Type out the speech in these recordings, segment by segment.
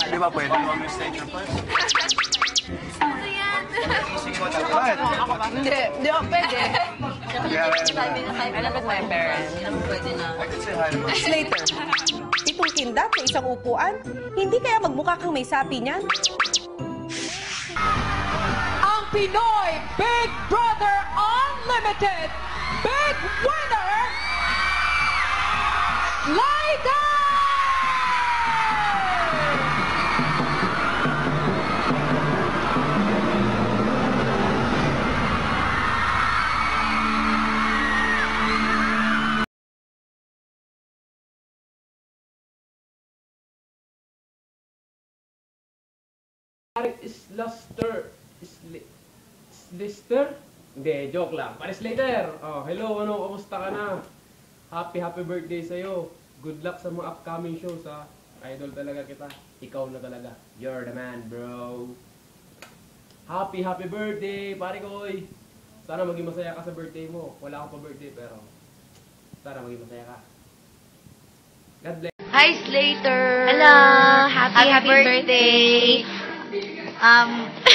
Di ba pwede mo stage your first? Hindi ako pwede. Alam ko my parents. Pwede na. I could say hi to my Slater, pitong kindat sa isang upuan? Hindi kaya magmukha kang may sapi niyan? Ang Pinoy Big Brother Unlimited Big Winner, Slater! Is Lister? Hindi, joke lang. Paris Slater! Oh, hello, ano, kamusta ka na? Happy birthday sa'yo. Good luck sa mga upcoming shows, ha? Idol talaga kita. Ikaw na talaga. You're the man, bro. Happy birthday, pare koy. Sana maging masaya ka sa birthday mo. Wala akong pa-birthday, pero sana maging masaya ka. God bless. Hi, Slater! Hello! Happy birthday!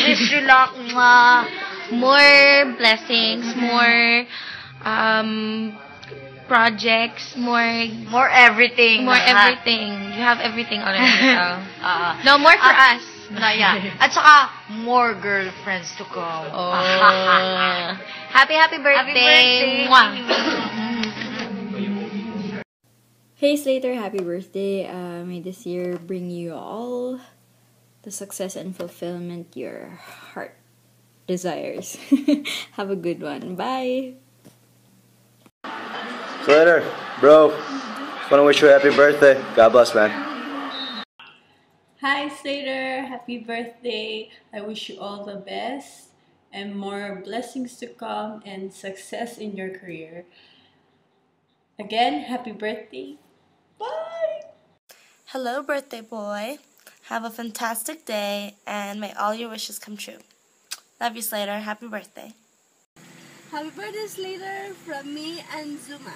Wish you luck, more blessings, more projects, more everything. More everything. You have everything already. No more for us. Yeah. At saka, more girlfriends to come. Oh. Happy birthday! Mwah. Hey Slater, happy birthday. May this year bring you all the success and fulfillment your heart desires. Have a good one. Bye! Slater, bro, just want to wish you a happy birthday. God bless, man. Hi Slater, happy birthday. I wish you all the best and more blessings to come and success in your career. Again, happy birthday. Bye! Hello, birthday boy. Have a fantastic day and may all your wishes come true. Love you, Slater. Happy birthday. Happy birthday, Slater, from me and Zuma.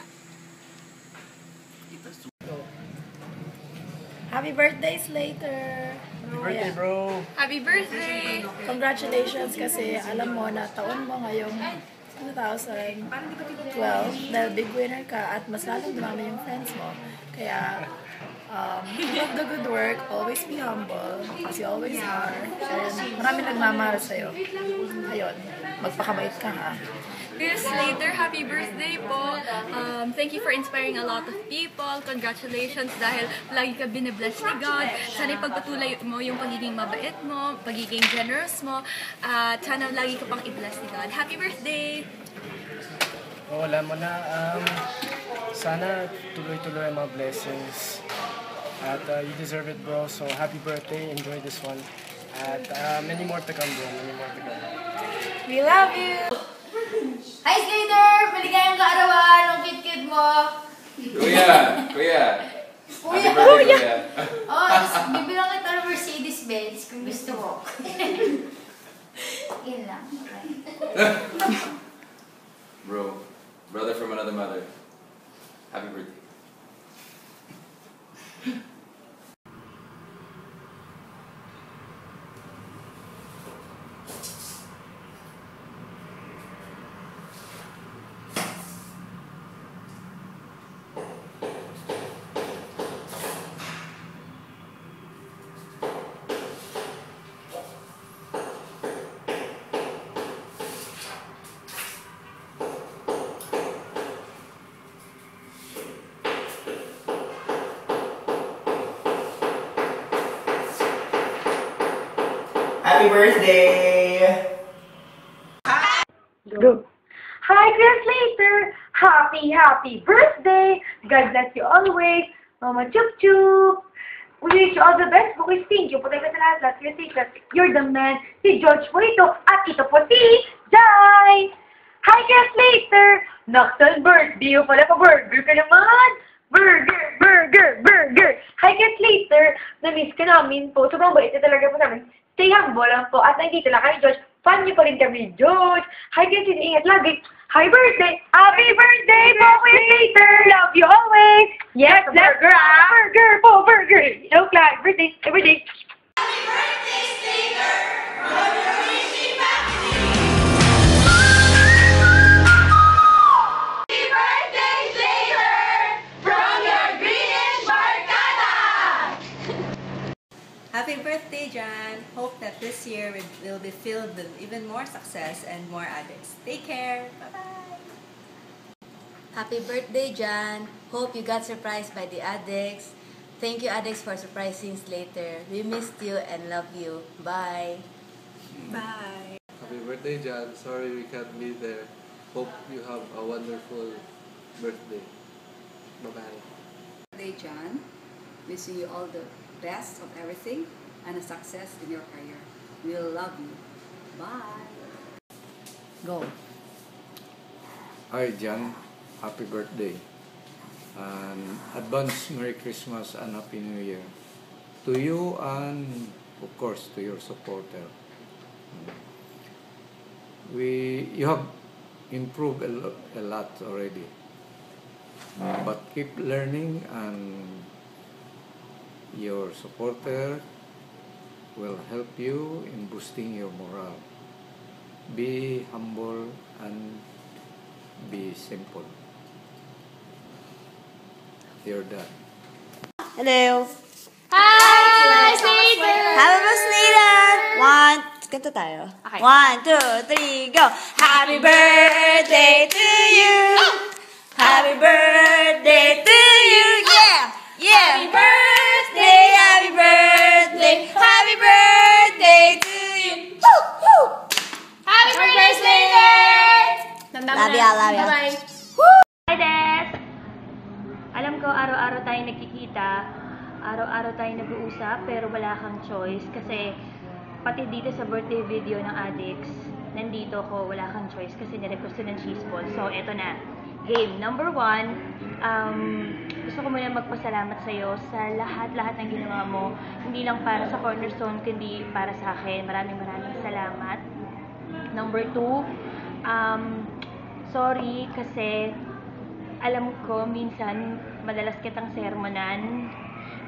Happy birthday, Slater! Happy birthday, bro! Happy birthday! Congratulations kasi alam mo na taon mo ngayong 2012 dahil big winner ka at mas lalong dumami yung friends mo. Kaya, keep up the good work, always be humble, as you always are, and marami nagmamahal sa'yo. Ayun, magpakabait ka ha. Dear Slater, happy birthday po. Thank you for inspiring a lot of people. Congratulations dahil lagi ka binibless ni God. Sana ipagpatuloy mo yung pagiging mabait mo, pagiging generous mo, at sana lagi ka pang i-bless ni God. Happy birthday! Wala mo na. Sana tuloy-tuloy ang mga blessings. At you deserve it, bro. So happy birthday. Enjoy this one. At many more to come, bro. Many more to come. We love you! Hi, Slater! Maligayang kaarawan ng kid-kid mo! Kuya! Happy birthday, Kuya! Oh, bibilang kita ng Mercedes-Benz kung gusto mo. Yun lang. Okay. Bro, brother from another mother. Happy birthday. Happy birthday! Go. Hi, Chris Later! Happy birthday! God bless you always. Mama Chup Chup! We wish you all the best. Bukis, thank you. Patay ka sa lahat. Chris Later, you're the man. Si George po ito. At ito po si Jai! Hi, Chris Later! Nocturne birthday. O pala pa burger ka naman. Burger! Hi, Chris Later! Na-miss ka namin po. Sobrang bait na talaga po namin. Stay humble lang po. At nandito lang kami, George. Fan niyo pa rin kami, George. Hi, Chris, ingat lagi. Hi, birthday! Happy birthday, Chris Later! Love you always! Yes, burger, burger po, burger! Joke lang. Birthday, everyday. Happy birthday, Slater! Happy birthday, Slater! From your Greenish Barkada! Happy birthday, Jan! Hope that this year will be filled with even more success and more addicts. Take care! Bye-bye! Happy birthday, Jan! Hope you got surprised by the addicts. Thank you, addicts, for surprising Slater. We missed you and love you. Bye! Bye! Happy birthday, Jan! Sorry we can't be there. Hope you have a wonderful birthday. Bye-bye! Birthday, Jan! Wishing you all the best of everything and a success in your career. We'll love you. Bye! Go! Hi, Jan. Happy birthday. And advance Merry Christmas and Happy New Year. To you and, of course, to your supporter. You have improved a lot already. But keep learning, and your supporter will help you in boosting your morale. Be humble and be simple. Your dad. Hello! Hi, Slater! Happy birthday, Slater! Kanta tayo. Okay. 1, 2, 3, go! Happy birthday to you! Happy birthday to you! Yeah! Yeah! Happy birthday! Happy birthday! Happy birthday to you! Woo! Woo! Happy birthday, Slater! Love ya, love ya. Bye-bye. Hi, Des! Alam ko, araw-araw tayo nagkikita, araw-araw tayo nag-uusap, pero wala kang choice. Kasi, pati dito sa birthday video ng Addicts, nandito ko, wala kang choice kasi nirequest ng cheese ball. So, eto na. Game number 1. Gusto ko muna magpasalamat sa'yo sa lahat-lahat ng ginawa mo. Hindi lang para sa Cornerstone, kundi para sa akin. Maraming salamat. Number 2, sorry kasi alam ko minsan madalas kitang sermonan,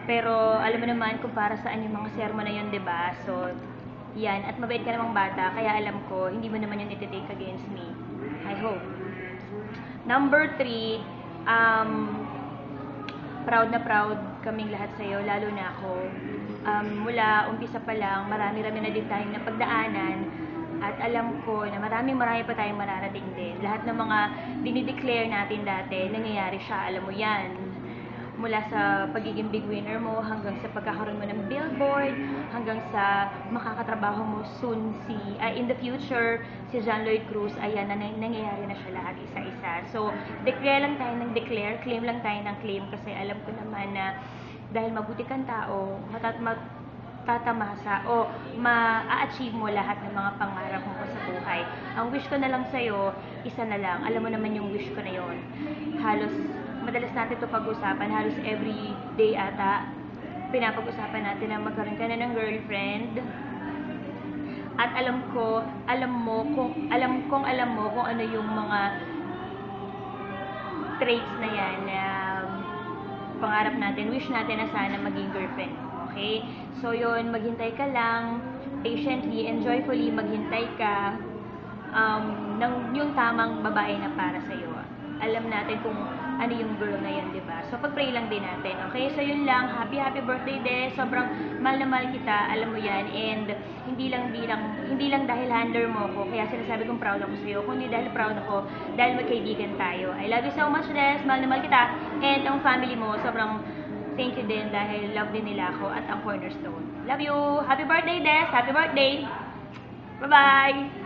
pero alam mo naman kung para saan yung mga sermon na yun, diba? So, yan. At mabait ka namang bata, kaya alam ko hindi mo naman yun iti-take against me. I hope. Number 3, proud na proud kaming lahat sa'yo, lalo na ako. Mula umpisa pa lang, marami-rami na din tayong napagdaanan. At alam ko na marami pa tayong mararating din. Lahat ng mga dinideclare natin dati, nangyayari siya, alam mo yan. Mula sa pagiging big winner mo, hanggang sa pagkakaroon mo ng billboard, hanggang sa makakatrabaho mo soon in the future, si John Lloyd Cruz, ayan, nangyayari na siya lahat isa-isa. So, declare lang tayo ng declare, claim lang tayo ng claim, kasi alam ko naman na dahil mabuti kang tao, tatamasa o ma-achieve mo lahat ng mga pangarap mo sa buhay. Ang wish ko na lang sa'yo, isa na lang. Alam mo naman yung wish ko na yon. Halos, madalas natin ito pag-usapan, halos every day ata, pinapag-usapan natin na magkaroon ka na ng girlfriend. At alam mo kung ano yung mga traits na yan na pangarap natin, wish natin na sana maging girlfriend. Okay? So yun, maghintay ka lang, patiently and joyfully maghintay ka ng yung tamang babae na para sa'yo. Alam natin kung ano yung girl na yun, diba? So pag-pray lang din natin. Okay? So yun lang, happy birthday Des. Sobrang mahal na mahal kita, alam mo yan. And hindi lang dahil handler mo ko, kaya sinasabi kong proud ako sa'yo, kundi dahil proud ako, dahil magkaibigan tayo. I love you so much, Des. Mahal na mahal kita. And ang family mo, sobrang thank you din dahil love din nila ako at ang Cornerstone. Love you! Happy birthday, Des! Happy birthday! Bye-bye!